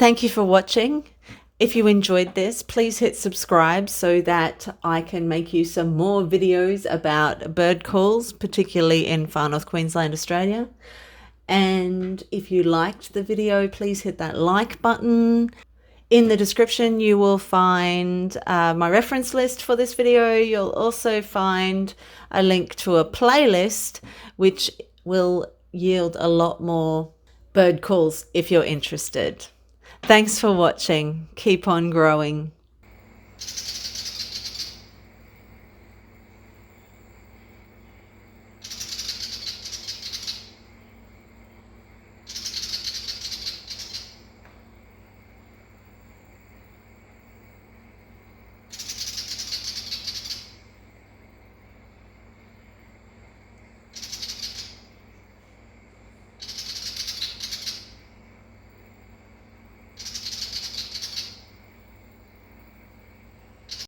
Thank you for watching. If you enjoyed this, please hit subscribe so that I can make you some more videos about bird calls, particularly in Far North Queensland, Australia. And if you liked the video, please hit that like button. In the description, you will find my reference list for this video. You'll also find a link to a playlist, which will yield a lot more bird calls if you're interested. Thanks for watching. Keep on growing.